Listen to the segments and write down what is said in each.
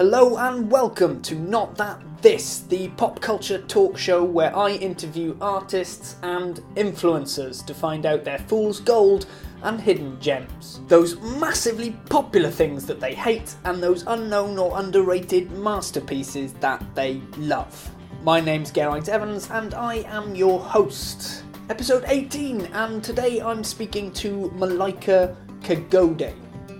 Hello and welcome to Not That This, the pop culture talk show where I interview artists and influencers to find out their fool's gold and hidden gems. Those massively popular things that they hate and those unknown or underrated masterpieces that they love. My name's Geraint Evans and I am your host. Episode 18, and today I'm speaking to Malaika Kegode.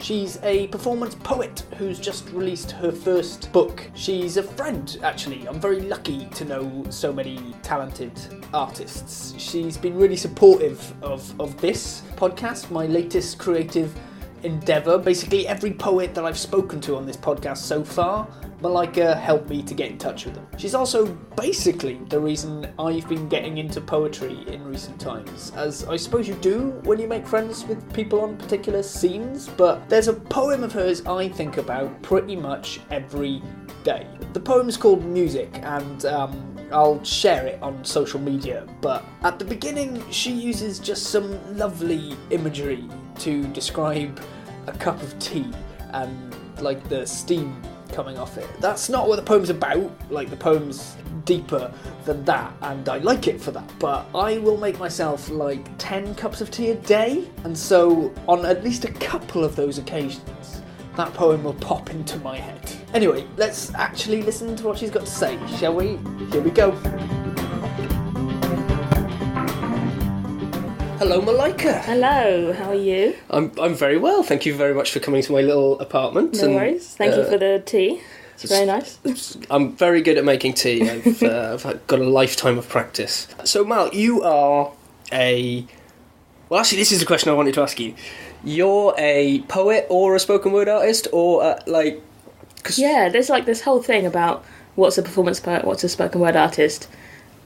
She's a performance poet who's just released her first book. She's a friend, actually. I'm very lucky to know so many talented artists. She's been really supportive of this podcast, my latest creative endeavour. Basically, every poet that I've spoken to on this podcast so far, Malaika helped me to get in touch with them. She's also basically the reason I've been getting into poetry in recent times, as I suppose you do when you make friends with people on particular scenes, but there's a poem of hers I think about pretty much every day. The poem's called Music, and I'll share it on social media, but at the beginning she uses just some lovely imagery to describe a cup of tea and like the steam coming off it. That's not what the poem's about. Like, the poem's deeper than that, and I like it for that, but I will make myself like 10 cups of tea a day, and so on at least a couple of those occasions that poem will pop into my head. Anyway, let's actually listen to what she's got to say, shall we? Here we go. Hello, Malaika. Hello, how are you? I'm very well, thank you very much for coming to my little apartment. No worries, thank you for the tea. It's very nice. I'm very good at making tea. I've got a lifetime of practice. So, Mal, you are a... Well, actually, this is the question I wanted to ask you. You're a poet or a spoken word artist, or Yeah, there's like this whole thing about what's a performance poet, what's a spoken word artist.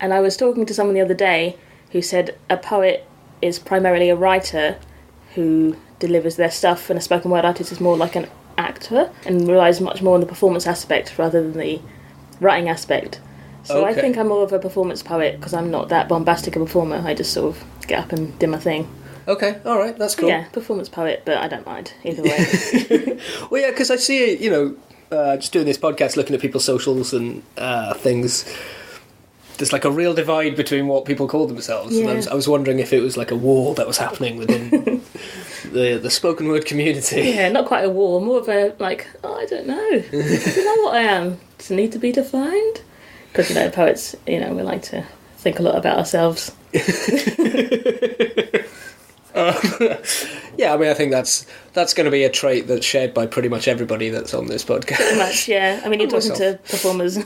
And I was talking to someone the other day who said a poet is primarily a writer who delivers their stuff, and a spoken word artist is more like an actor and relies much more on the performance aspect rather than the writing aspect. So okay. I think I'm more of a performance poet because I'm not that bombastic a performer. I just sort of get up and do my thing. Okay, all right, that's cool. Yeah, performance poet, but I don't mind either way. Well, yeah, because I see, just doing this podcast, looking at people's socials and things. There's like a real divide between what people call themselves. Yeah. And I was wondering if it was like a war that was happening within the spoken word community. Yeah, not quite a war, more of a I don't know. I don't know what I am. Does it need to be defined? Because poets, we like to think a lot about ourselves. Yeah, I mean, I think that's going to be a trait that's shared by pretty much everybody that's on this podcast. Pretty much, yeah. I mean, you're talking to performers.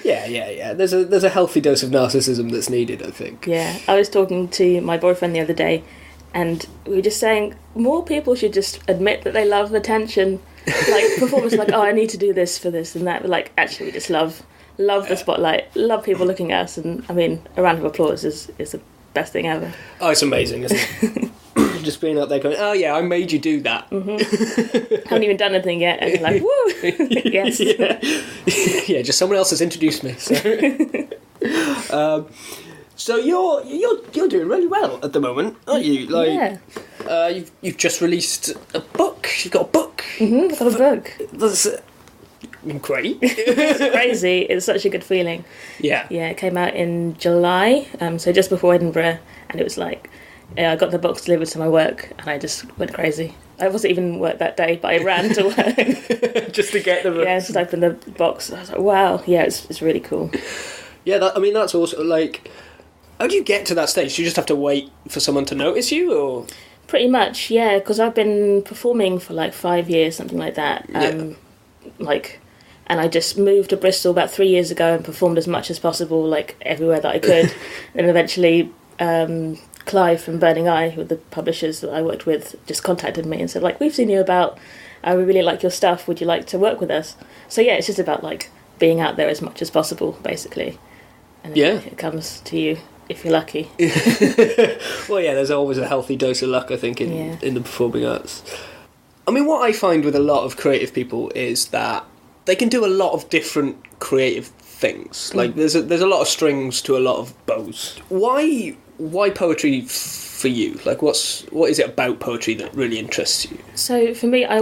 Yeah. There's a healthy dose of narcissism that's needed, I think. Yeah, I was talking to my boyfriend the other day, and we were just saying more people should just admit that they love attention. Like, performers are like, oh, I need to do this for this and that. But, actually, we just love the spotlight, love people looking at us, and, I mean, a round of applause is the best thing ever. Oh, it's amazing, isn't it? Just being out there going, oh yeah, I made you do that. Mm-hmm. Haven't even done anything yet, and you're like, woo! Yes. Yeah, just someone else has introduced me. So you're doing really well at the moment, aren't you? Yeah. You've just released a book. You've got a book. Mm-hmm, I've got a book. That's great. It's crazy. It's such a good feeling. Yeah. Yeah, it came out in July, so just before Edinburgh, and it was like, I got the box delivered to my work, and I just went crazy. I wasn't even work that day, but I ran to work. Just to get the book. Yeah, just opened the box. I was like, wow, yeah, it's really cool. Yeah, that's also, how do you get to that stage? Do you just have to wait for someone to notice you, or...? Pretty much, yeah, because I've been performing for 5 years, something like that. And I just moved to Bristol about 3 years ago and performed as much as possible, everywhere that I could. And eventually, Clive from Burning Eye, who were the publishers that I worked with, just contacted me and said, we've seen you about, we really like your stuff, would you like to work with us? So yeah, it's just about being out there as much as possible, basically. And it comes to you if you're lucky. Well, yeah, there's always a healthy dose of luck, I think, in the performing arts. I mean, what I find with a lot of creative people is that they can do a lot of different creative things. There's a lot of strings to a lot of bows. Why poetry for you? What is it about poetry that really interests you? So for me, I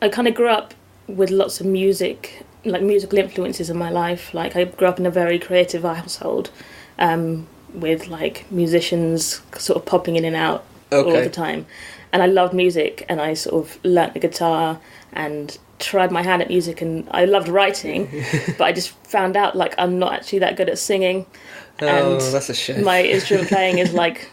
kind of grew up with lots of music like musical influences in my life. Like I grew up in a very creative household, with like musicians sort of popping in and out all the time, and I loved music, and I sort of learnt the guitar and tried my hand at music, and I loved writing, but I just found out like I'm not actually that good at singing. And that's a shame. My instrument playing is like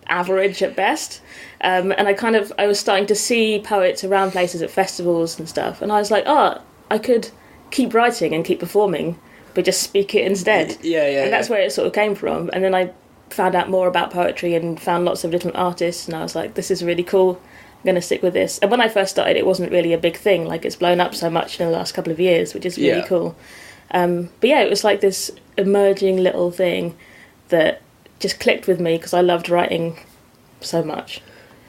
average at best. And I was starting to see poets around places at festivals and stuff, and I was like, I could keep writing and keep performing, but just speak it instead. And that's where it sort of came from. And then I found out more about poetry and found lots of different artists, and I was like, this is really cool. I'm going to stick with this. And when I first started, it wasn't really a big thing. Like, it's blown up so much in the last couple of years, which is really cool. But yeah, it was like this emerging little thing that just clicked with me because I loved writing so much.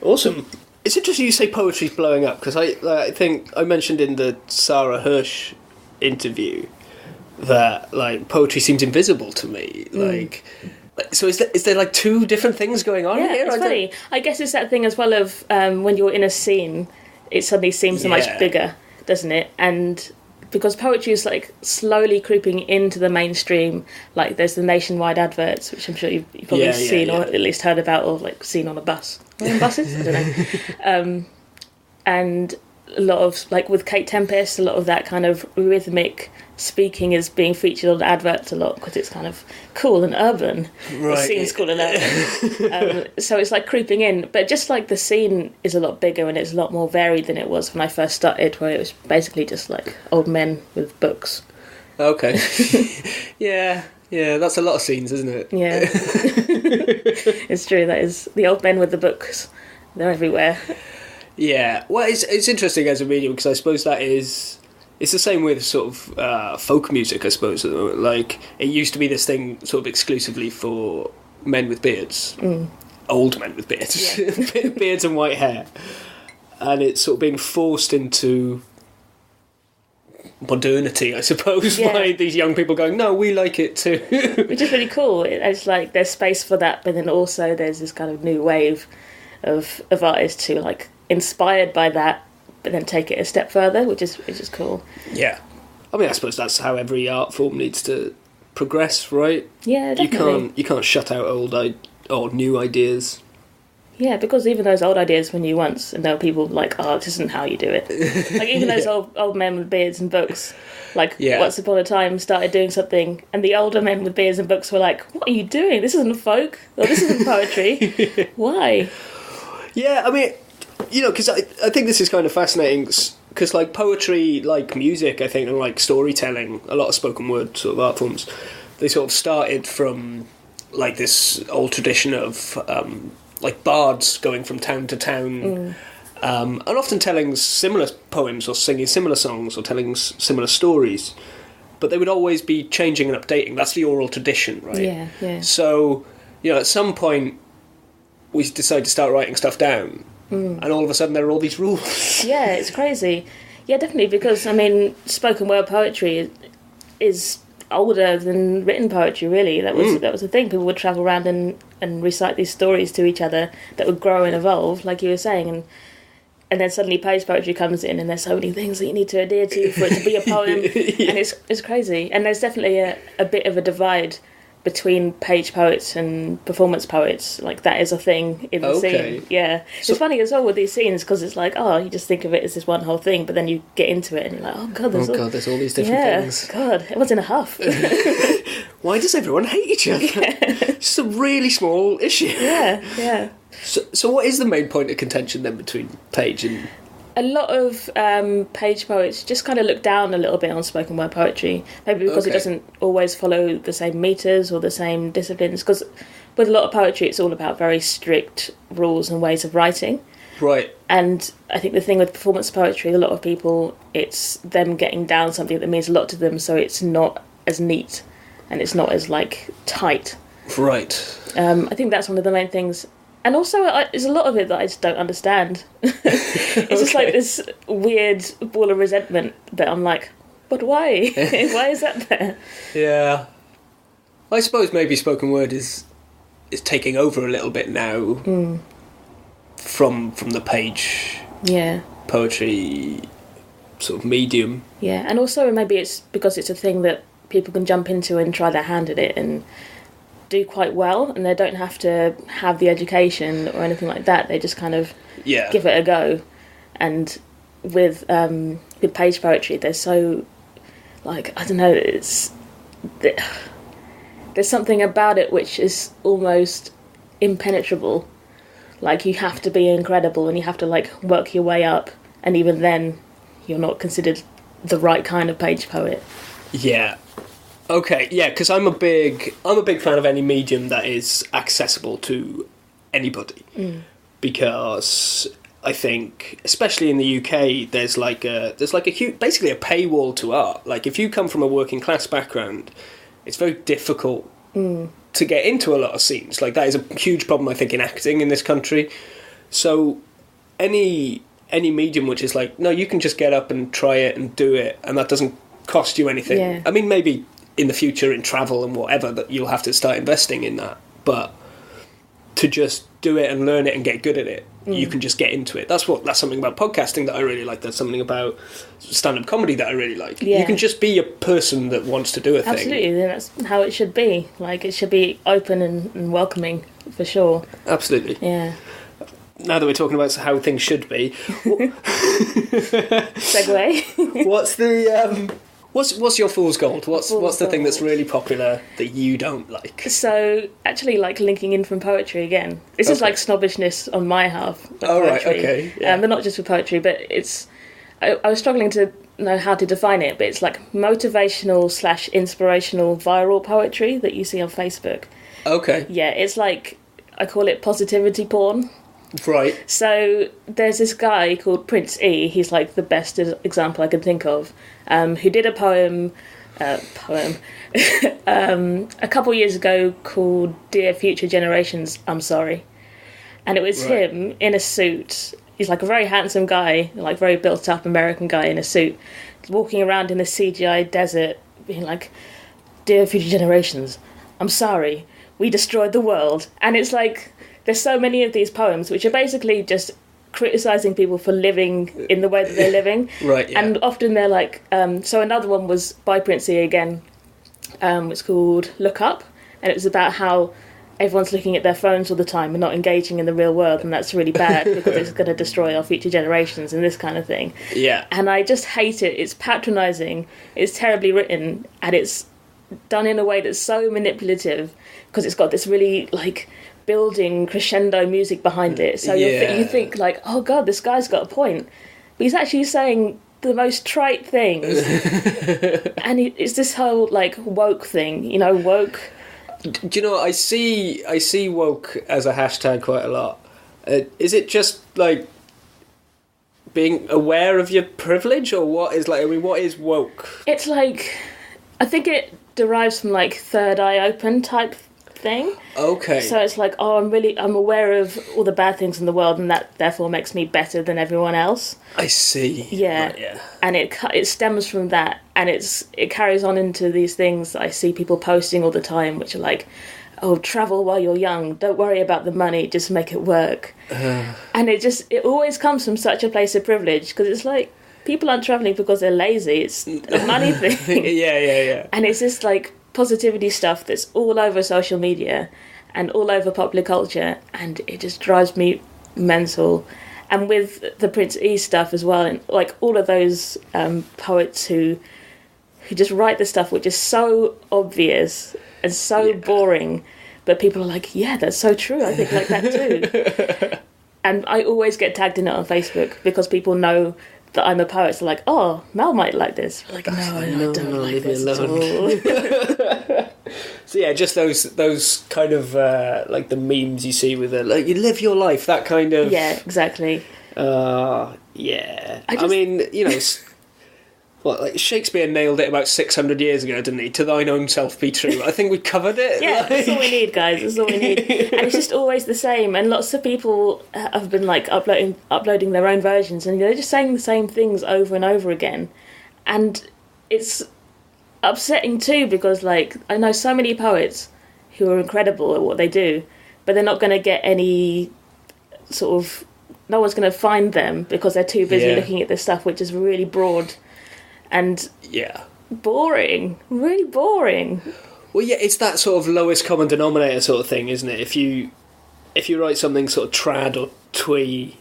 Awesome. It's interesting you say poetry's blowing up, because I think I mentioned in the Sarah Hirsch interview that like poetry seems invisible to me. Like, so is there like two different things going on here? It's funny. I guess it's that thing as well of when you're in a scene, it suddenly seems so much bigger, doesn't it? And because poetry is like slowly creeping into the mainstream, like there's the nationwide adverts, which I'm sure you've probably seen or at least heard about, or like seen on a bus. Or in buses? I don't know. And a lot of, like with Kate Tempest, a lot of that kind of rhythmic speaking is being featured on adverts a lot because it's kind of cool and urban. Right. The scene's cool and urban. So it's like creeping in. But just like the scene is a lot bigger and it's a lot more varied than it was when I first started, where it was basically just like old men with books. Okay. Yeah, that's a lot of scenes, isn't it? Yeah. It's true, that is the old men with the books. They're everywhere. Yeah, well, it's interesting as a medium, because I suppose it's the same with sort of folk music, I suppose. Like, it used to be this thing sort of exclusively for men with beards, old men with beards, beards and white hair, and it's sort of being forced into modernity, I suppose, by these young people going, no, we like it too. Which is really cool. It's like there's space for that, but then also there's this kind of new wave of artists who like inspired by that, but then take it a step further, which is cool. Yeah, I mean, I suppose that's how every art form needs to progress, right? Yeah, definitely. You can't shut out old or new ideas. Yeah, because even those old ideas were new once, and there were people like, oh, this isn't how you do it. Like, even those old men with beards and books, like, once upon a time started doing something, and the older men with beards and books were like, what are you doing? This isn't folk, or this isn't poetry. Why? Yeah, I mean, you know, because I think this is kind of fascinating, because, like, poetry, like music, I think, and, like, storytelling, a lot of spoken word sort of art forms, they sort of started from, like, this old tradition of like bards going from town to town, and often telling similar poems or singing similar songs or telling similar stories, but they would always be changing and updating. That's the oral tradition, right? Yeah. So, you know, at some point we decide to start writing stuff down, and all of a sudden there are all these rules. Yeah, it's crazy. Yeah, definitely, because I mean, spoken word poetry is older than written poetry, really. That was the thing. People would travel around and recite these stories to each other that would grow and evolve, like you were saying, and then suddenly page poetry comes in, and there's so many things that you need to adhere to for it to be a poem. And it's crazy. And there's definitely a bit of a divide between page poets and performance poets. Like, that is a thing in the scene. Yeah. So, it's funny as well with these scenes, because it's like, oh, you just think of it as this one whole thing, but then you get into it and you're like, oh god, there's all these different things. God, everyone's in a huff. Why does everyone hate each other? It's a really small issue. Yeah. So what is the main point of contention then between page and... A lot of page poets just kind of look down a little bit on spoken word poetry, maybe because it doesn't always follow the same meters or the same disciplines, because with a lot of poetry it's all about very strict rules and ways of writing. Right. And I think the thing with performance poetry, a lot of people, it's them getting down something that means a lot to them, so it's not as neat and it's not as, like, tight. Right. I think that's one of the main things. And also, there's a lot of it that I just don't understand. It's just like this weird ball of resentment that I'm like, but why? Why is that there? Yeah. I suppose maybe spoken word is taking over a little bit now from the page poetry sort of medium. Yeah, and also maybe it's because it's a thing that people can jump into and try their hand at it and do quite well, and they don't have to have the education or anything like that. They just kind of give it a go. And with page poetry, there's so, like, I don't know, there's something about it which is almost impenetrable. Like, you have to be incredible and you have to, like, work your way up, and even then you're not considered the right kind of page poet. Yeah. Okay, yeah, because I'm a big fan of any medium that is accessible to anybody. Because I think, especially in the UK, there's like a huge, basically a paywall to art. Like, if you come from a working class background, it's very difficult to get into a lot of scenes. Like, that is a huge problem, I think, in acting in this country. So any medium which is like, no, you can just get up and try it and do it, and that doesn't cost you anything. Yeah. I mean, maybe in the future in travel and whatever that you'll have to start investing in that, but to just do it and learn it and get good at it, you can just get into it. That's something about podcasting that I really like. That's something about stand-up comedy that I really like. Yeah. You can just be a person that wants to do a thing. Absolutely, that's how it should be. Like, it should be open and welcoming, for sure. Absolutely. Yeah. Now that we're talking about how things should be, Segue. what's the what's your fool's gold? What's the thing that's gold. really popular that you don't like? So, actually, like, linking in from poetry again. This is like snobbishness on my half. Oh, right, okay. Yeah. But not just for poetry, but it's... I was struggling to know how to define it, but it's like motivational/inspirational viral poetry that you see on Facebook. Okay. Yeah, it's like... I call it positivity porn. Right. So there's this guy called Prince E. He's like the best example I can think of, who did a poem a couple years ago called "Dear Future Generations, I'm Sorry," and it was him in a suit. He's like a very handsome guy, like very built up American guy in a suit, walking around in a CGI desert, being like, "Dear future generations, I'm sorry, we destroyed the world," and it's like. There's so many of these poems which are basically just criticising people for living in the way that they're living. Right, yeah. And often they're like... so another one was by Prince E again. It's called Look Up. And it was about how everyone's looking at their phones all the time and not engaging in the real world. And that's really bad because it's going to destroy our future generations and this kind of thing. Yeah. And I just hate it. It's patronising. It's terribly written. And it's done in a way that's so manipulative because it's got this really, like... building crescendo music behind it, so you think like, oh god, this guy's got a point, but he's actually saying the most trite things. And it's this whole like woke thing, you know, woke. Do you know, I see woke as a hashtag quite a lot. Is it just like being aware of your privilege, or what is like? I mean, what is woke? It's like, I think it derives from like third eye open type thing. Okay. So it's like, oh, I'm aware of all the bad things in the world, and that therefore makes me better than everyone else. I see. Yeah. Right, yeah. And it stems from that, and it carries on into these things that I see people posting all the time, which are like, oh, travel while you're young, don't worry about the money, just make it work. And it always comes from such a place of privilege, because it's like, people aren't travelling because they're lazy, it's a money thing. Yeah. And it's just like positivity stuff that's all over social media and all over popular culture, and it just drives me mental. And with the Prince E stuff as well, and like all of those poets who just write the stuff which is so obvious and so boring, but people are like, yeah, that's so true, I think like that too. And I always get tagged in it on Facebook because people know that I'm a poet, so like, oh, Mel might like this. Like, no, I don't like this at all. So yeah, just those kind of like the memes you see with it, like, you live your life, that kind of. Yeah, exactly. Yeah. I mean, you know, like Shakespeare nailed it about 600 years ago, didn't he? To thine own self be true. I think we covered it. Yeah, that's all we need, guys. That's all we need. And it's just always the same. And lots of people have been like uploading their own versions, and they're just saying the same things over and over again. And it's upsetting too, because like I know so many poets who are incredible at what they do, but they're not going to get any sort of no one's going to find them because they're too busy looking at this stuff, which is really broad and boring, really boring. Well, yeah, it's that sort of lowest common denominator sort of thing, isn't it? If you write something sort of trad or twee,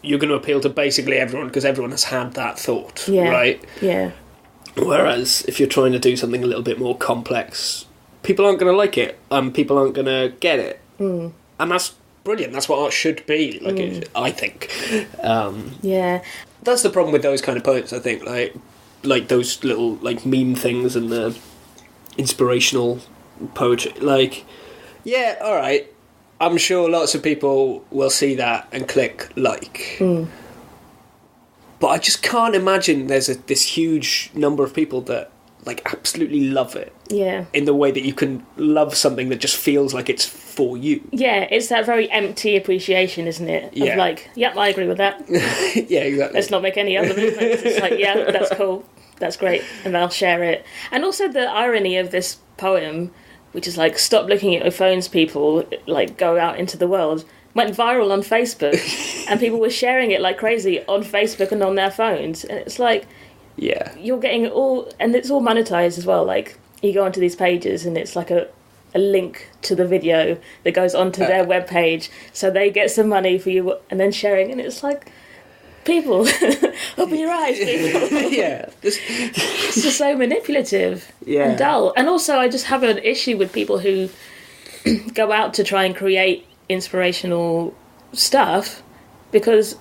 you're going to appeal to basically everyone because everyone has had that thought, right? Yeah. Whereas if you're trying to do something a little bit more complex, people aren't going to like it, and people aren't going to get it. And that's brilliant. That's what art should be, I think. That's the problem with those kind of poets, I think. Like those little like meme things and the inspirational poetry. Like, yeah, all right. I'm sure lots of people will see that and click like. But I just can't imagine there's this huge number of people that like absolutely love it. Yeah. In the way that you can love something that just feels like it's for you. Yeah, it's that very empty appreciation, isn't it? Yeah. Of like, yep, I agree with that. Yeah, exactly. Let's not make any other movements. It's like, yeah, that's cool. That's great. And I'll share it. And also the irony of this poem, which is like, stop looking at your phones, people, like, go out into the world, went viral on Facebook. And people were sharing it like crazy on Facebook and on their phones. And it's like, you're getting it all, and it's all monetized as well. Like, you go onto these pages and it's like a link to the video that goes onto their webpage, so they get some money for you and then sharing. And it's like, people, open your eyes, people. It's just so manipulative and dull. And also, I just have an issue with people who go out to try and create inspirational stuff because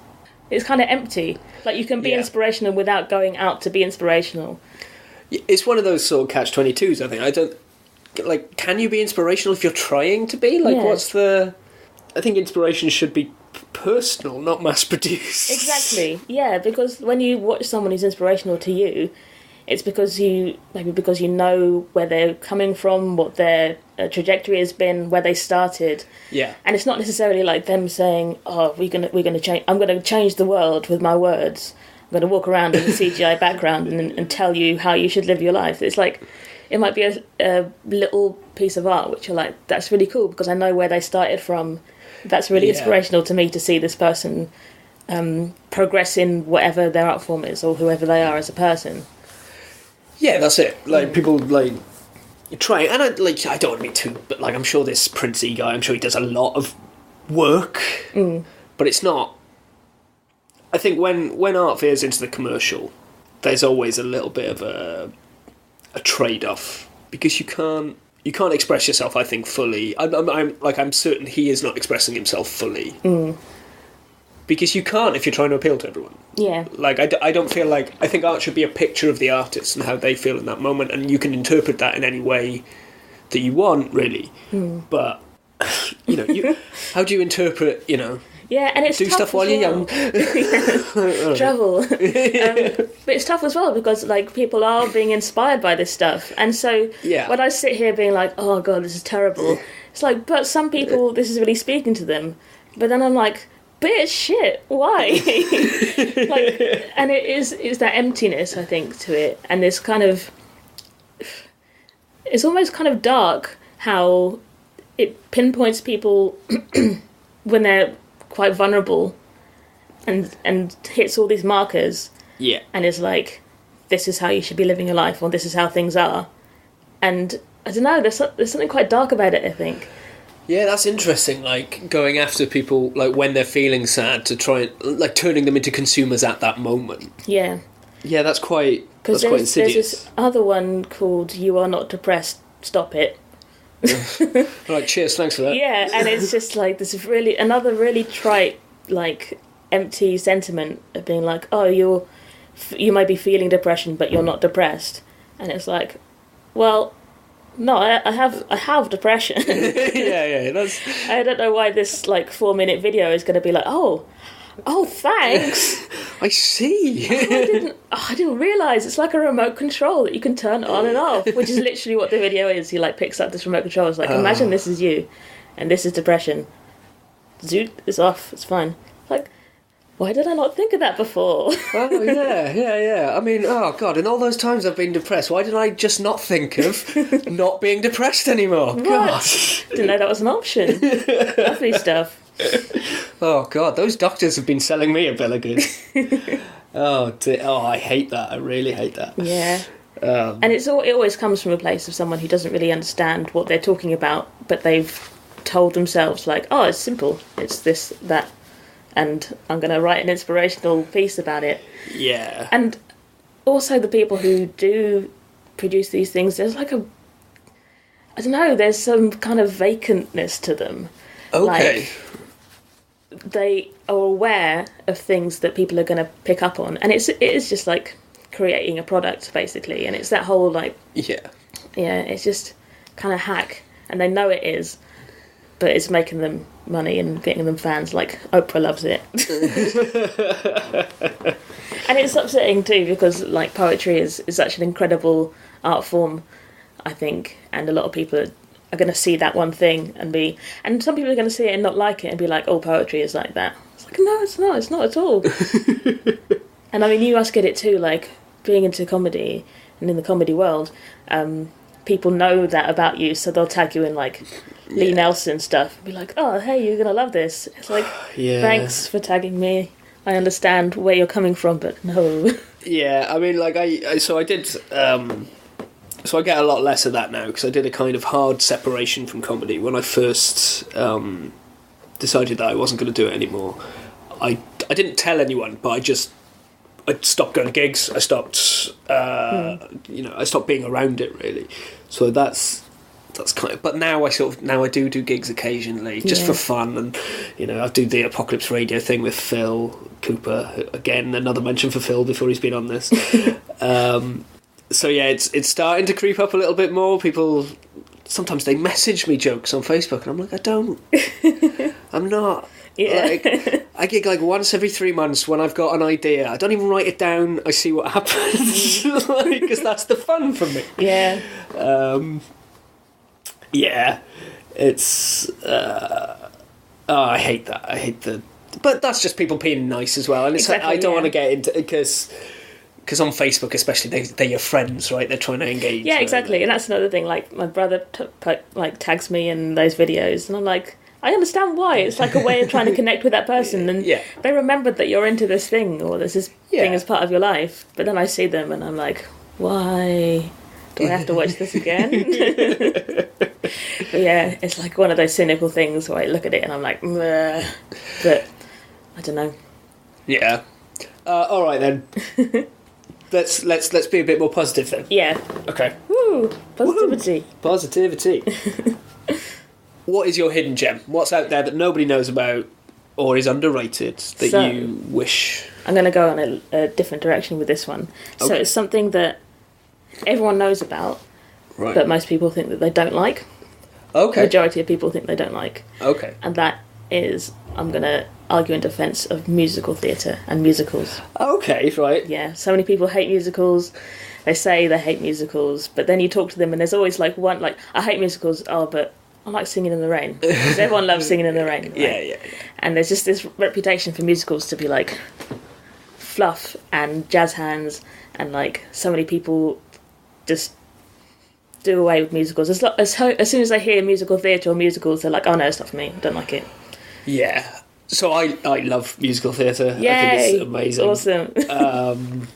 it's kind of empty. Like, you can be inspirational without going out to be inspirational. It's one of those sort of catch-22s, I think. I don't... Like, can you be inspirational if you're trying to be? Like, what's the... I think inspiration should be personal, not mass-produced. Exactly, yeah, because when you watch someone who's inspirational to you, it's because you know where they're coming from, what their trajectory has been, where they started. Yeah. And it's not necessarily like them saying, "Oh, we're gonna change. I'm gonna change the world with my words. I'm gonna walk around in a CGI background and tell you how you should live your life." It's like, it might be a little piece of art which you're like, that's really cool because I know where they started from. That's really inspirational to me to see this person progress in whatever their art form is or whoever they are as a person. Yeah, that's it. Like, people, like, try... And, I don't want to be too... But, like, I'm sure this Princey guy, I'm sure he does a lot of work. But it's not... I think when art veers into the commercial, there's always a little bit of a trade-off. Because you can't express yourself, I think, fully. I'm certain he is not expressing himself fully. Because you can't if you're trying to appeal to everyone. Yeah. Like, I don't feel like... I think art should be a picture of the artist and how they feel in that moment, and you can interpret that in any way that you want, really. But, you know, how do you interpret, you know... Yeah, and it's do stuff while you're young. Travel. But it's tough as well because, like, people are being inspired by this stuff. And so when I sit here being like, oh, God, this is terrible, it's like, but some people, this is really speaking to them. But then I'm like... Bit shit. Why? Like, and it's that emptiness, I think, to it, and this kind of, it's almost kind of dark how it pinpoints people when they're quite vulnerable, and hits all these markers. Yeah. And is like, this is how you should be living your life, or this is how things are, and I don't know. There's something quite dark about it, I think. Yeah, that's interesting, like, going after people, like, when they're feeling sad to try and, like, turning them into consumers at that moment. Yeah. Yeah, that's quite insidious. There's this other one called You Are Not Depressed, Stop It. Right, cheers, thanks for that. Yeah, and it's just, like, this is another really trite, like, empty sentiment of being like, oh, you might be feeling depression, but you're not depressed. And it's like, well... No, I have depression. yeah. I don't know why this like 4-minute video is going to be like, oh, thanks. I see. I didn't realise it's like a remote control that you can turn on and off, which is literally what the video is. He like picks up this remote control. It's like, imagine this is you, and this is depression. Zoot, it's off. It's fine. Like, why did I not think of that before? Oh, yeah. I mean, oh, God, in all those times I've been depressed, why did I just not think of not being depressed anymore? What? God. Didn't know that was an option. Lovely stuff. Oh God, those doctors have been selling me a bill of goods. I hate that. I really hate that. Yeah. And it always comes from a place of someone who doesn't really understand what they're talking about, but they've told themselves, like, oh, it's simple, it's this, that, and I'm going to write an inspirational piece about it. Yeah. And also the people who do produce these things, there's like I don't know, there's some kind of vacantness to them. Okay. Like, they are aware of things that people are going to pick up on, and it is just like creating a product, basically, and it's that whole, like... Yeah, it's just kind of hack, and they know it is, but it's making them money and getting them fans, like Oprah loves it. And it's upsetting too, because like poetry is such an incredible art form, I think, and a lot of people are going to see that one thing and some people are going to see it and not like it and be like, oh, poetry is like that. It's like, no, it's not at all. And I mean, you must get it too, like being into comedy and in the comedy world, people know that about you, so they'll tag you in like Lee Nelson stuff and be like, oh, hey, you're going to love this. It's like, thanks for tagging me. I understand where you're coming from, but no. Yeah, I mean, like, so I did... So I get a lot less of that now, because I did a kind of hard separation from comedy. When I first decided that I wasn't going to do it anymore, I didn't tell anyone, but I stopped going to gigs. I stopped, I stopped being around it, really. So that's kind of... But now I do gigs occasionally, just for fun, and I do the Apocalypse Radio thing with Phil Cooper. Again, another mention for Phil before he's been on this. So yeah, it's starting to creep up a little bit more. People sometimes they message me jokes on Facebook, and I'm like, I'm not. Yeah. Like, I gig like once every 3 months when I've got an idea. I don't even write it down. I see what happens, because that's the fun for me. Yeah. Yeah. It's. I hate that. I hate the. But that's just people being nice as well, and it's exactly, I don't want to get into because on Facebook especially, they're your friends, right? They're trying to engage. Yeah, exactly, and that's another thing. Like my brother tags me in those videos, and I'm like, I understand why. It's like a way of trying to connect with that person, and they remembered that you're into this thing or this thing as part of your life. But then I see them, and I'm like, why do I have to watch this again? But yeah, it's like one of those cynical things where I look at it and I'm like, meh. But I don't know. Yeah. All right then. Let's be a bit more positive then. Yeah. Okay. Woo! Positivity. Woo-hoo. Positivity. What is your hidden gem? What's out there that nobody knows about or is underrated that you wish? I'm going to go on a different direction with this one. Okay. So it's something that everyone knows about, right, but most people think that they don't like. Okay. The majority of people think they don't like. Okay. And that is, I'm going to argue in defence of musical theatre and musicals. Okay, right. Yeah, so many people hate musicals. They say they hate musicals, but then you talk to them and there's always like one, like, I hate musicals, but I like Singing in the Rain. Because everyone loves Singing in the Rain. Right? Yeah. And there's just this reputation for musicals to be like fluff and jazz hands, and like so many people just do away with musicals. As soon as I hear musical theatre or musicals, they're like, oh no, it's not for me, I don't like it. Yeah. So I love musical theatre. Yay! I think it's amazing. Awesome.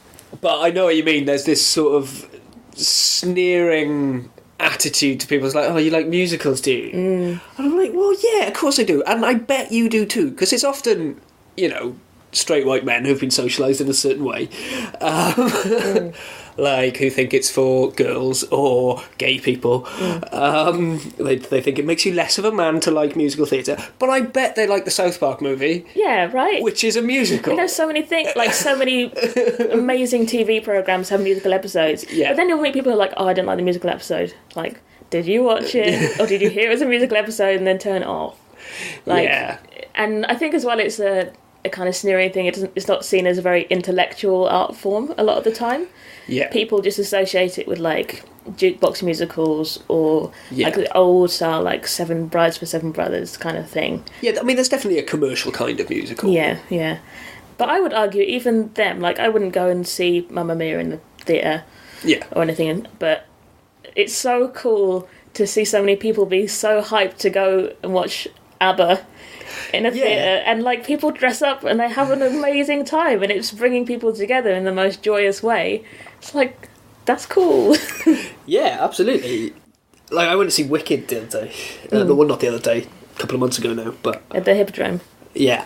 But I know what you mean. There's this sort of sneering attitude to people. It's like, oh, you like musicals, do you? And I'm like, well, yeah, of course I do. And I bet you do too. Because it's often, straight white men who've been socialised in a certain way. Like, who think it's for girls or gay people. They think it makes you less of a man to like musical theatre. But I bet they like the South Park movie. Yeah, right. Which is a musical. There's so many things, like so many amazing TV programmes have musical episodes. Yeah. But then you'll meet people who are like, oh, I didn't like the musical episode. Like, did you watch it? Or did you hear it was a musical episode and then turn it off? Like, yeah. And I think as well it's a kind of sneering thing. It's not seen as a very intellectual art form a lot of the time. Yeah. People just associate it with like jukebox musicals or like the old style, like Seven Brides for Seven Brothers kind of thing. Yeah, I mean, there's definitely a commercial kind of musical. Yeah. But I would argue even them, like I wouldn't go and see Mamma Mia in the theatre or anything, but it's so cool to see so many people be so hyped to go and watch ABBA in a theatre, and like people dress up and they have an amazing time, and it's bringing people together in the most joyous way. It's like, that's cool. Yeah, absolutely. Like, I went to see Wicked the other day. Well, not the other day, a couple of months ago now, but At the Hippodrome. yeah.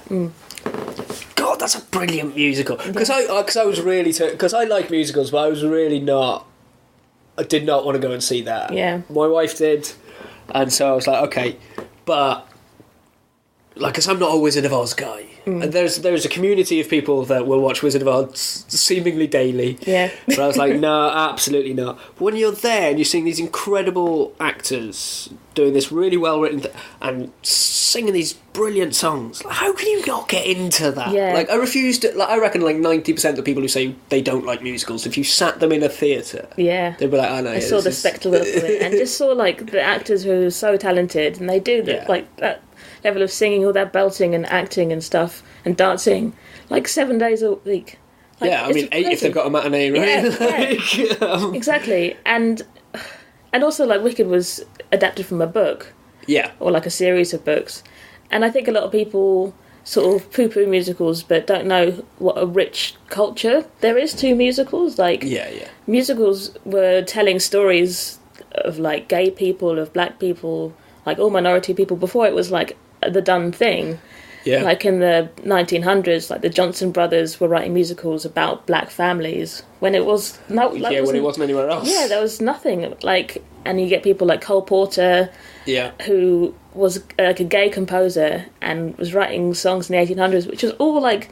God, that's a brilliant musical. Because I was really because I like musicals, but I was really not. I did not want to go and see that. Yeah. My wife did, and so I was like, okay, but like, because I'm not a Wizard of Oz guy, and there's a community of people that will watch Wizard of Oz seemingly daily. Yeah. But I was like, no, absolutely not. But when you're there and you're seeing these incredible actors doing this really well written and singing these brilliant songs, like, how can you not get into that? Yeah. Like, I refuse to. Like, I reckon like 90% of the people who say they don't like musicals, if you sat them in a theatre, Yeah. they'd be like, I know. I saw the spectacle of it, and just saw like the actors who are so talented, and they do that, like that level of singing, all that belting and acting and stuff and dancing, like 7 days a week. Like, yeah, I mean, 8 if they've got a matinee, right? Yeah, exactly. And also, like, Wicked was adapted from a book, or like a series of books, and I think a lot of people sort of poo-poo musicals but don't know what a rich culture there is to musicals. Like, musicals were telling stories of like gay people, of black people, like all minority people, before it was like the done thing. Yeah. Like in the 1900s, like the Johnson brothers were writing musicals about black families when it was when it wasn't anywhere else. Yeah, there was nothing. Like, and you get people like Cole Porter, who was like a gay composer and was writing songs in the 1800s, which was all like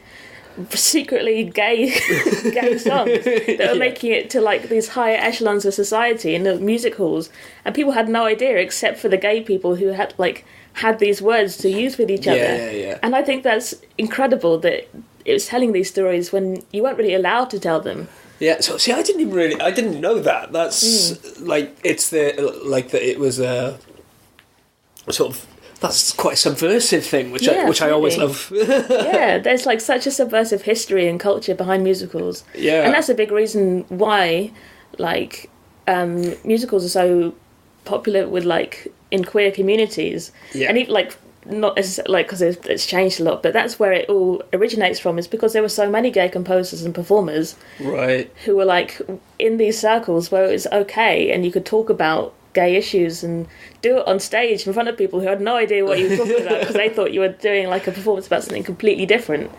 secretly gay songs that were making it to like these higher echelons of society in the music halls, and people had no idea except for the gay people who had these words to use with each other. And I think that's incredible that it was telling these stories when you weren't really allowed to tell them. Yeah, so see, I didn't know that. That's like, it was a sort of, that's quite a subversive thing, which I always love. Yeah, there's like such a subversive history and culture behind musicals. Yeah, and that's a big reason why, like, musicals are so popular with like in queer communities. Yeah, and even like not necessarily like because it's changed a lot, but that's where it all originates from. Is because there were so many gay composers and performers, right, who were like in these circles where it was okay and you could talk about gay issues and do it on stage in front of people who had no idea what you were talking about because they thought you were doing like a performance about something completely different.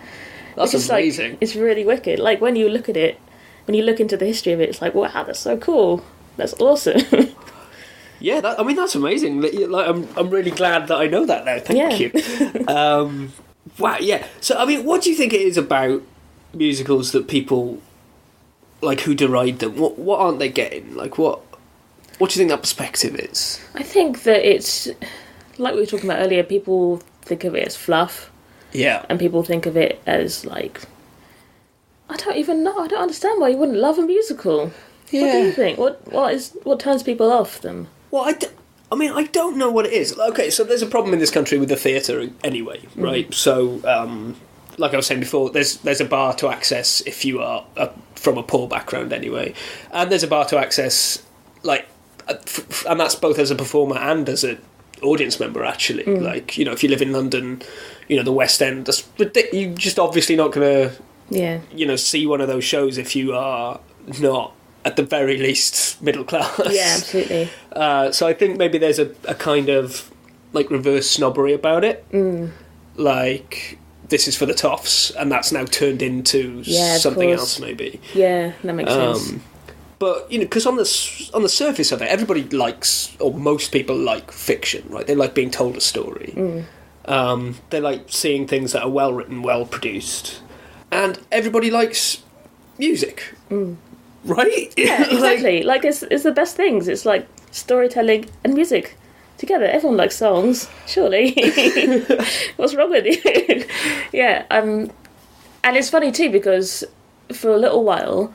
That's amazing. Like, it's really wicked. Like when you look at it, when you look into the history of it, it's like, wow, that's so cool. That's awesome. Yeah, that's amazing. Like, I'm really glad that I know that now. Thank you. Wow. Yeah. So, I mean, what do you think it is about musicals that people like who deride them? What aren't they getting? Like, what do you think that perspective is? I think that it's like we were talking about earlier. People think of it as fluff. Yeah. And people think of it as like, I don't even know. I don't understand why you wouldn't love a musical. Yeah. What do you think? What turns people off them? Well, I don't know what it is. Okay, so there's a problem in this country with the theatre anyway, right? So, like I was saying before, there's a bar to access if you are from a poor background anyway, and there's a bar to access like, and that's both as a performer and as an audience member actually. Like, you know, if you live in London, you know, the West End, you're just obviously not going to, you know, see one of those shows if you are not, at the very least, middle class. Yeah, absolutely. So I think maybe there's a kind of like reverse snobbery about it. Like, this is for the toffs, and that's now turned into something else maybe. Yeah, that makes sense. But, you know, because on the surface of it, everybody likes, or most people like fiction, right? They like being told a story. They like seeing things that are well written, well produced. And everybody likes music. Right? Yeah, exactly. like it's the best things. It's like storytelling and music together. Everyone likes songs, surely. What's wrong with you? Yeah. And it's funny too because for a little while,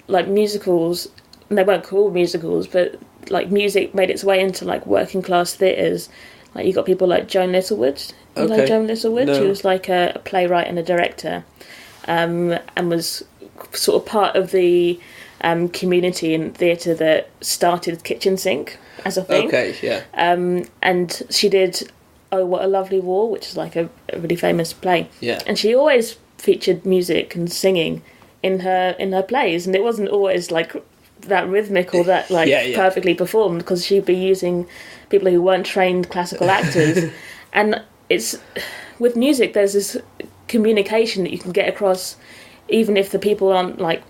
like musicals, and they weren't called musicals, but like music made its way into like working class theatres. Like you got people like Joan Littlewood. You know Joan Littlewood? No. She was like a playwright and a director, and was sort of part of the community in theatre that started Kitchen Sink as a thing. Okay, yeah. And she did Oh, What a Lovely War, which is like a really famous play. Yeah. And she always featured music and singing in her plays, and it wasn't always like that rhythmic or that like perfectly performed, because she'd be using people who weren't trained classical actors. And it's with music, there's this communication that you can get across, even if the people aren't like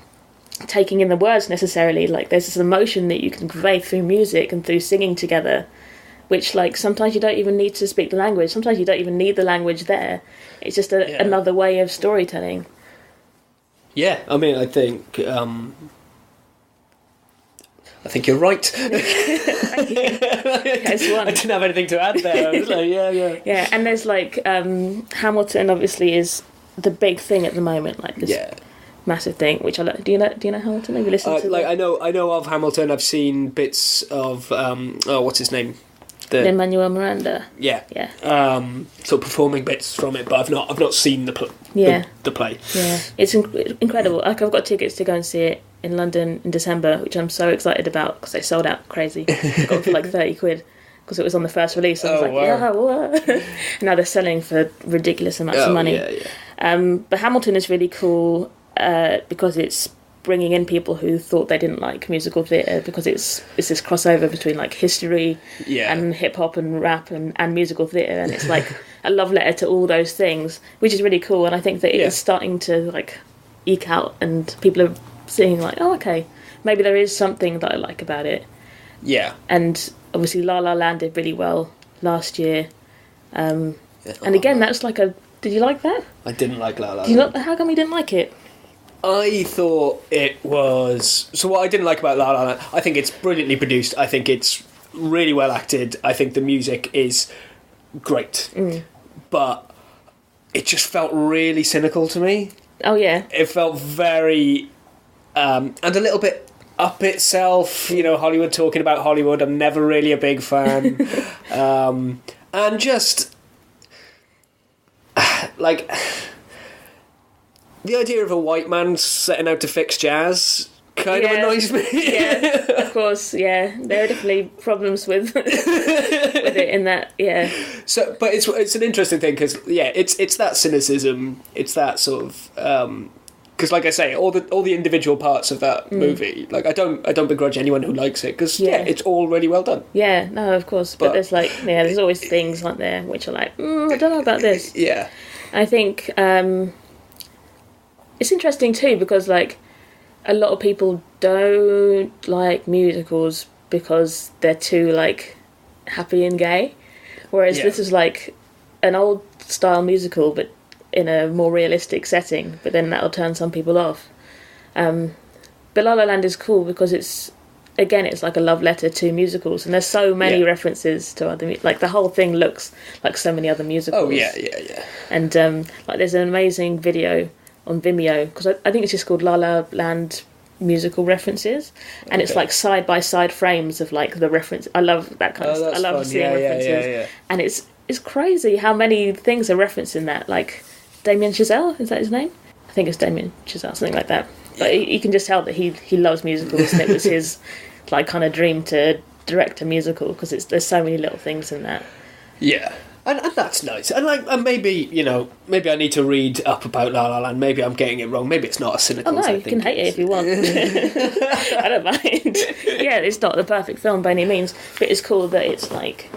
taking in the words necessarily. Like there's this emotion that you can convey through music and through singing together, which like sometimes you don't even need to speak the language, sometimes you don't even need the language there. It's just another way of storytelling. Yeah, I mean, I think you're right. Thank you. I didn't have anything to add there. I was like, yeah. And there's like Hamilton obviously is the big thing at the moment, like this massive thing. Which I like. Do you know Hamilton? Have you listened to? Like I know of Hamilton. I've seen bits of what's his name? Lin-Manuel Miranda. Yeah. Sort of performing bits from it, but I've not seen the play. Yeah, it's incredible. Like I've got tickets to go and see it in London in December, which I'm so excited about because they sold out crazy. Got them for like 30 quid because it was on the first release. I was what? Now they're selling for ridiculous amounts of money. But Hamilton is really cool because it's bringing in people who thought they didn't like musical theatre, because it's this crossover between like history and hip hop and rap and musical theatre, and it's like a love letter to all those things, which is really cool. And I think that it is starting to like eke out, and people are seeing like, oh, okay, maybe there is something that I like about it. Yeah. And obviously La La Land did really well last year. And again, that's like did you like that? I didn't like La La Land. How come you didn't like it? I thought it was... So what I didn't like about La La Land, I think it's brilliantly produced. I think it's really well acted. I think the music is great. But it just felt really cynical to me. Oh, yeah. It felt very... and a little bit up itself. You know, Hollywood talking about Hollywood. I'm never really a big fan. And just... like... The idea of a white man setting out to fix jazz kind of annoys me. Yeah, of course, yeah. There are definitely problems with it in that, yeah. So, but it's an interesting thing because, it's that cynicism, it's that sort of... because, like I say, all the individual parts of that movie, like I don't begrudge anyone who likes it, because it's all really well done. Yeah, no, of course, but there's like there's always things like there which are like, I don't know about this. Yeah, I think it's interesting too, because like a lot of people don't like musicals because they're too like happy and gay, whereas this is like an old style musical but in a more realistic setting, but then that'll turn some people off. But La La Land is cool because it's like a love letter to musicals, and there's so many references to other like the whole thing looks like so many other musicals. Oh yeah. And like there's an amazing video on Vimeo, because I think it's just called La La Land musical references, and it's like side by side frames of like the reference. I love that kind of stuff. I love seeing references. And it's crazy how many things are referenced in that, like Damien Chazelle, is that his name? I think it's Damien Chazelle, something like that. But you can just tell that he loves musicals, and it was his like kind of dream to direct a musical, because there's so many little things in that. Yeah. And that's nice. And like, maybe I need to read up about La La Land. Maybe I'm getting it wrong.Maybe it's not as cynical. Oh no, you can hate it if you want. I don't mind. Yeah, it's not the perfect film by any means, but it's cool that it's like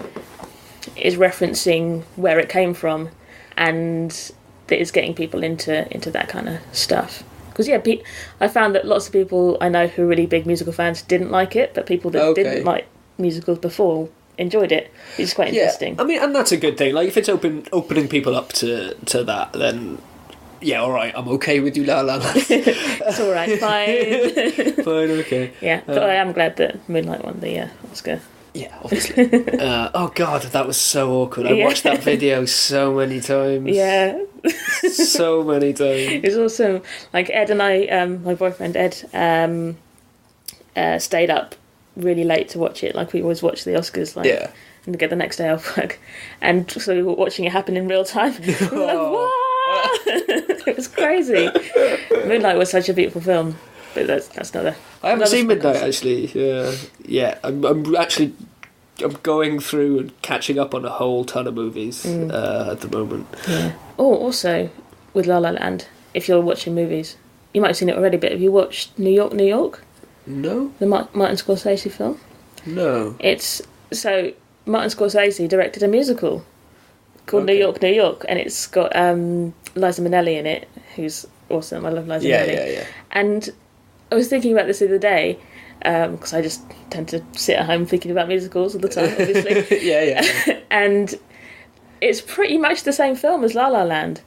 is referencing where it came from, and that is getting people into that kind of stuff. Because I found that lots of people I know who are really big musical fans didn't like it, but people that didn't like musicals before enjoyed it. It's quite interesting. I mean, and that's a good thing. Like, if it's opening people up to that, then all right, I'm okay with you, La La Land. It's all right, fine. Fine, okay. Yeah, but I am glad that Moonlight won the Oscar. Yeah, obviously. Oh God, that was so awkward. I watched that video so many times. Yeah. So many times. It was awesome. Like Ed and I, my boyfriend Ed, stayed up really late to watch it. Like we always watch the Oscars, and get the next day off work, and so we were watching it happen in real time. We were like, what? It was crazy. Moonlight was such a beautiful film, but that's another. I haven't seen Midnight actually. Yeah, I'm actually going through and catching up on a whole ton of movies at the moment. Yeah. Oh, also with La La Land, if you're watching movies, you might have seen it already, but have you watched New York, New York? No. The Martin Scorsese film? No. So Martin Scorsese directed a musical called New York, New York, and it's got Liza Minnelli in it, who's awesome. I love Liza Minnelli. Yeah. And I was thinking about this the other day, because I just tend to sit at home thinking about musicals all the time, obviously. yeah. And it's pretty much the same film as La La Land.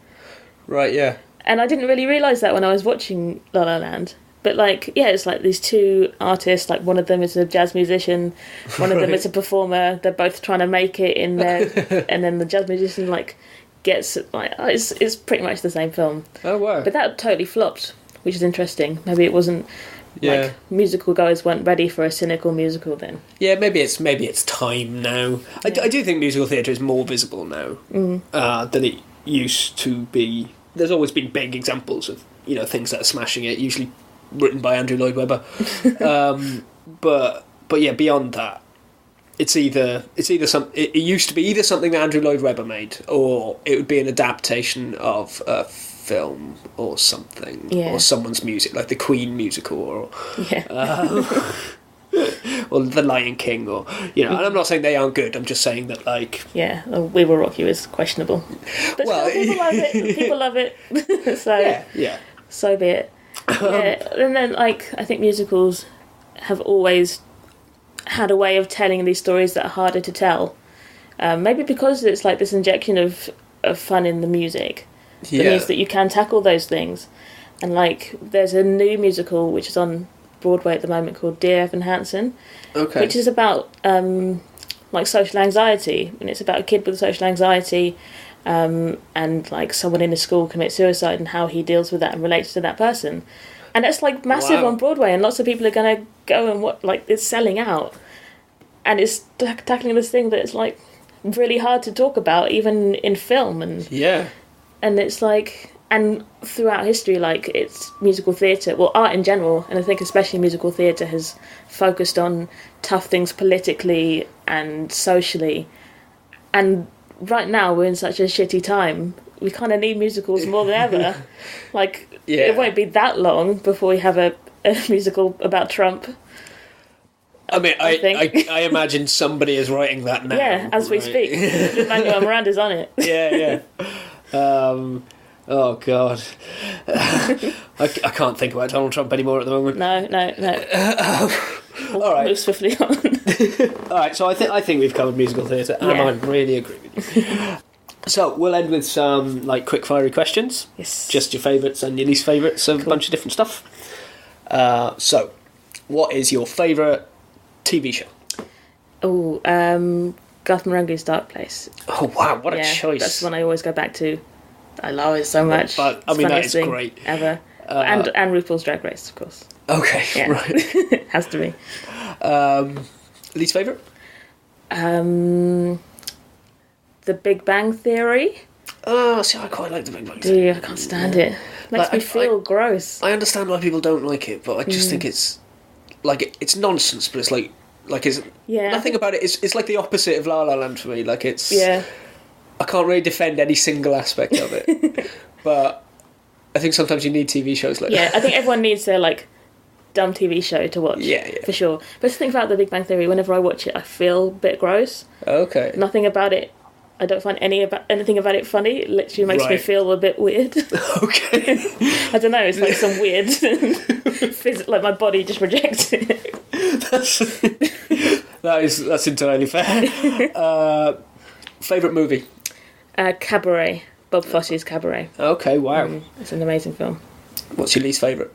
Right, yeah. And I didn't really realise that when I was watching La La Land. But, it's like these two artists, like one of them is a jazz musician, one of them is a performer, they're both trying to make it in there, and then the jazz musician, gets, it's pretty much the same film. Oh, wow. But that totally flopped, which is interesting. Maybe it wasn't, musical guys weren't ready for a cynical musical then. Yeah, maybe it's time now. I do think musical theatre is more visible now than it used to be. There's always been big examples of, things that are smashing it, usually written by Andrew Lloyd Webber, but yeah, beyond that, it used to be either something that Andrew Lloyd Webber made, or it would be an adaptation of a film or something, or someone's music, like the Queen musical, or or The Lion King, or and I'm not saying they aren't good. I'm just saying that We Will Rock You is questionable, but people love it. People love it, so so be it. And then I think musicals have always had a way of telling these stories that are harder to tell. Maybe because it's like this injection of fun in the music that means that you can tackle those things. And there's a new musical which is on Broadway at the moment called Dear Evan Hansen, which is about social anxiety, and it's about a kid with social anxiety. And someone in a school commits suicide and how he deals with that and relates to that person, and it's massive on Broadway, and lots of people are going to go and it's selling out, and it's tackling this thing that is really hard to talk about even in film, and it's and throughout history it's musical theatre, art in general, and I think especially musical theatre has focused on tough things politically and socially, and right now we're in such a shitty time. We kind of need musicals more than ever. It won't be that long before we have a musical about Trump. I mean, I imagine somebody is writing that now. Yeah, as we speak. Manuel Miranda's on it. Yeah. Oh God, I can't think about Donald Trump anymore at the moment. No. All right, move swiftly on. All right, so I think we've covered musical theatre, and I really agree with you. So we'll end with some quick fiery questions. Yes. Just your favourites and your least favourites of a bunch of different stuff. So, what is your favourite TV show? Oh, Garth Marenghi's Dark Place. Oh wow, what a choice! That's one I always go back to. I love it so much. But I mean, that is great. Ever. And RuPaul's Drag Race, of course. Okay, right. Has to be. Least favourite? The Big Bang Theory. Oh, see, I quite like The Big Bang Theory. Dude, I can't stand it. Makes me feel gross. I understand why people don't like it, but I just think it's it's nonsense. But it's it's nothing about it. It's like the opposite of La La Land for me. I can't really defend any single aspect of it, but I think sometimes you need TV shows like that. Yeah, I think everyone needs their dumb TV show to watch. Yeah, for sure. But the thing about The Big Bang Theory, whenever I watch it, I feel a bit gross. Okay. Nothing about it. I don't find anything about it funny. It literally makes me feel a bit weird. Okay. I don't know. It's some weird, my body just rejects it. That's entirely fair. Favourite movie? Cabaret. Bob Fosse's Cabaret. Okay, wow. It's an amazing film. What's your least favourite?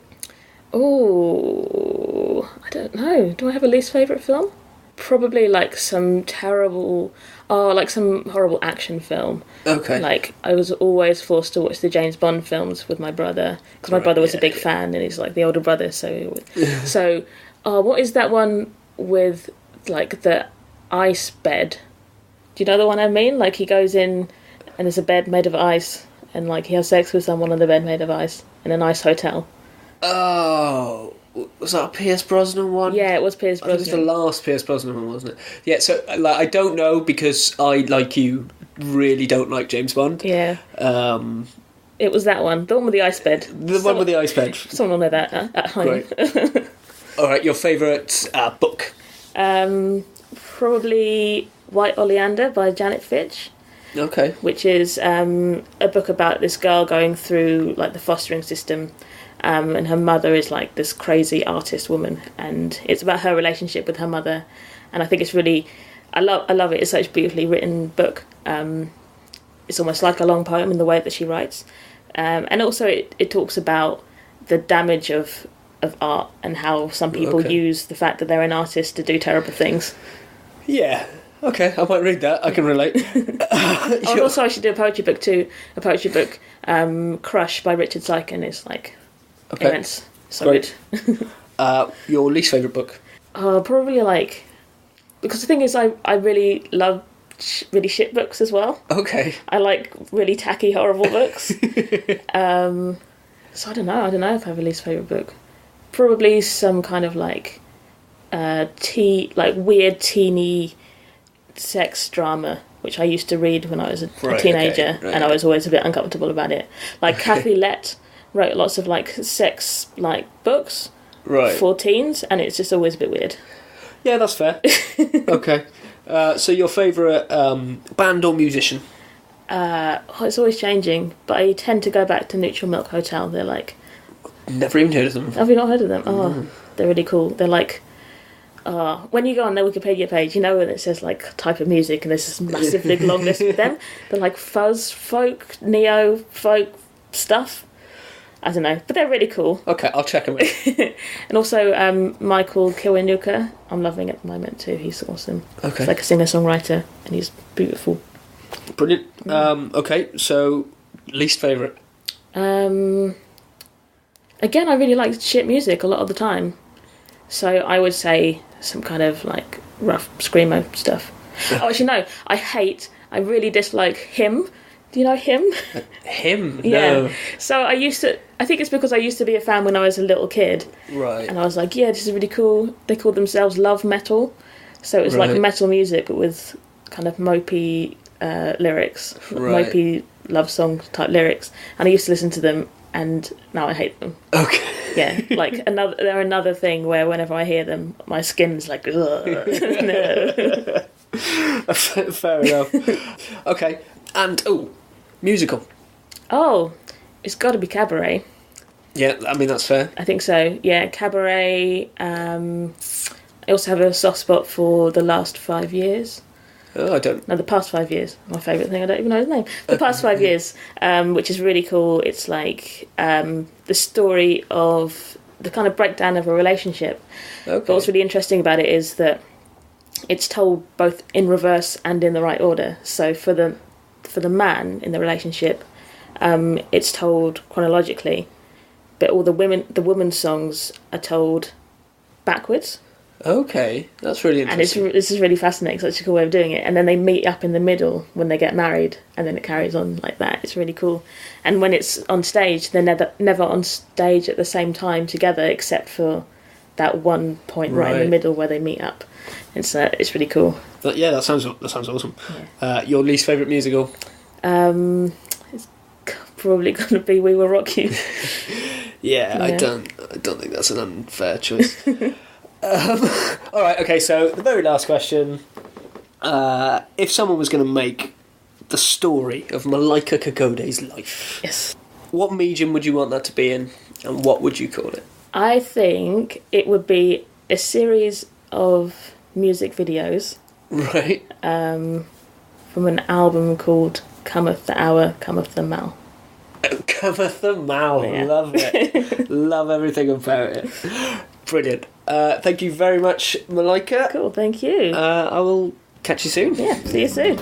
Oh, I don't know. Do I have a least favourite film? Probably some terrible... some horrible action film. Okay. I was always forced to watch the James Bond films with my brother, because my brother was a big fan, and he's the older brother, so... So, what is that one with, the ice bed? Do you know the one I mean? He goes in, and there's a bed made of ice, and he has sex with someone on the bed made of ice in an ice hotel. Oh, Was that a Pierce Brosnan one? Yeah, it was Pierce I think it was Brosnan. the last Pierce Brosnan one, wasn't it? Yeah, so like, I don't know because I, like you, really don't like James Bond. Yeah. It was that one. The one with the ice bed. One with the ice bed. Someone will know that at home. Great. Alright, your favourite book? Probably White Oleander by Janet Fitch. Okay. Which is a book about this girl going through like the fostering system, and her mother is like this crazy artist woman, and it's about her relationship with her mother, and I think it's really, I love it. It's such a beautifully written book. It's almost like a long poem in the way that she writes, and also it talks about the damage of art and how some people use the fact that they're an artist to do terrible things. Yeah. Okay, I might read that. I can relate. And also, I should do a poetry book too. A poetry book, Crush by Richard Sickening is like immense. So great. Good. Your least favourite book? Probably like, because the thing is, I really love really shit books as well. Okay. I like really tacky, horrible books. So I don't know if I have a least favourite book. Probably some kind of like weird teeny sex drama, which I used to read when I was a teenager, and I was always a bit uncomfortable about it. Like Kathy Lett wrote lots of like sex like books for teens, and it's just always a bit weird. Yeah, that's fair. Okay. So your favourite band or musician? It's always changing, but I tend to go back to Neutral Milk Hotel. They're like... Never even heard of them. Have you not heard of them? Oh, they're really cool. They're like... when you go on their Wikipedia page, you know when it says like type of music and there's this massive big long list with them. They're like fuzz folk, neo folk stuff. I don't know, but they're really cool. Okay, I'll check them out. And also Michael Kiwanuka, I'm loving at the moment too. He's awesome. Okay. He's like a singer-songwriter and he's beautiful. Brilliant. Okay, so least favourite? Again, I really like shit music a lot of the time. So I would say some kind of like rough screamo stuff. Oh, actually no, I really dislike Him. Do you know Him? Him? Yeah. No. So I think it's because I used to be a fan when I was a little kid. Right. And I was like, yeah, this is really cool. They called themselves Love Metal. So it was like metal music but with kind of mopey lyrics. Mopey love song type lyrics. And I used to listen to them and now I hate them. Okay. Yeah, like they're another thing where whenever I hear them, my skin's like, ugh. No. Fair enough. Okay, and musical. Oh, it's got to be Cabaret. Yeah, I mean that's fair. I think so. Yeah, Cabaret. I also have a soft spot for The Last 5 Years. Oh, I don't. No, The Past 5 Years. My favourite thing. I don't even know his name. The Past 5 Years, which is really cool. It's like the story of the kind of breakdown of a relationship. Okay. But what's really interesting about it is that it's told both in reverse and in the right order. So for the man in the relationship, it's told chronologically, but all the women's songs are told backwards. Okay, that's really interesting. And this is really fascinating. Such a cool way of doing it. And then they meet up in the middle when they get married, and then it carries on like that. It's really cool. And when it's on stage, they're never on stage at the same time together, except for that one point right in the middle where they meet up. It's really cool. But yeah, that sounds awesome. Yeah. Your least favourite musical? It's probably going to be We Will Rock You. Yeah, I don't think that's an unfair choice. All right, okay, so the very last question. If someone was going to make the story of Malaika Kegode's life, yes, what medium would you want that to be in, and what would you call it? I think it would be a series of music videos. Right. From an album called Cometh the Hour, Cometh the Mal. Cometh the Mal, yeah. Love it. Love everything about it. Brilliant. Thank you very much, Malaika. Cool, thank you. I will catch you soon. Yeah, see you soon.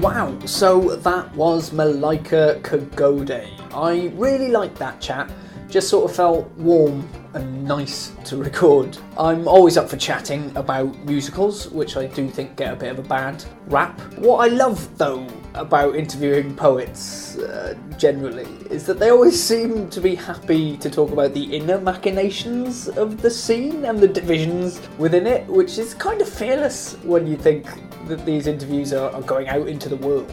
Wow, so that was Malaika Kegode. I really liked that chat. Just sort of felt warm and nice to record. I'm always up for chatting about musicals, which I do think get a bit of a bad rap. What I love, though, about interviewing poets generally is that they always seem to be happy to talk about the inner machinations of the scene and the divisions within it, which is kind of fearless when you think that these interviews are going out into the world.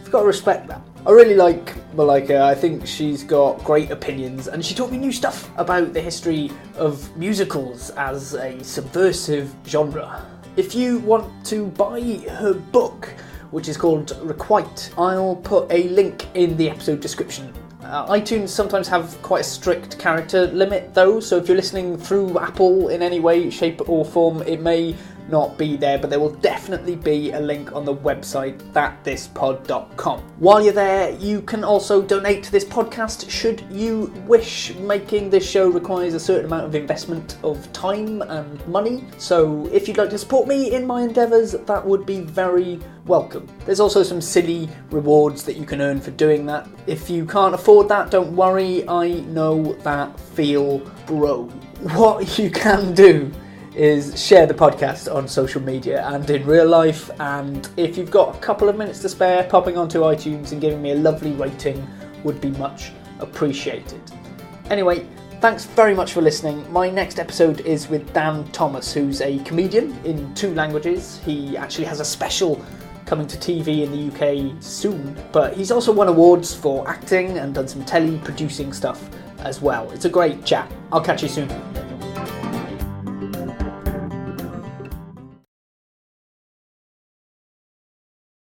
You've got to respect that. I really like Malaika. I think she's got great opinions, and she taught me new stuff about the history of musicals as a subversive genre. If you want to buy her book, which is called Requite, I'll put a link in the episode description. iTunes sometimes have quite a strict character limit though, so if you're listening through Apple in any way, shape or form, it may not be there, but there will definitely be a link on the website thatthispod.com. While you're there, you can also donate to this podcast should you wish. Making this show requires a certain amount of investment of time and money, so if you'd like to support me in my endeavours, that would be very welcome. There's also some silly rewards that you can earn for doing that. If you can't afford that, don't worry, I know that feel, bro. What you can do is share the podcast on social media and in real life, and if you've got a couple of minutes to spare, popping onto iTunes and giving me a lovely rating would be much appreciated. Anyway, thanks very much for listening. My next episode is with Dan Thomas, who's a comedian in 2 languages. He actually has a special coming to TV in the UK soon, but he's also won awards for acting and done some telly producing stuff as well. It's a great chat. I'll catch you soon.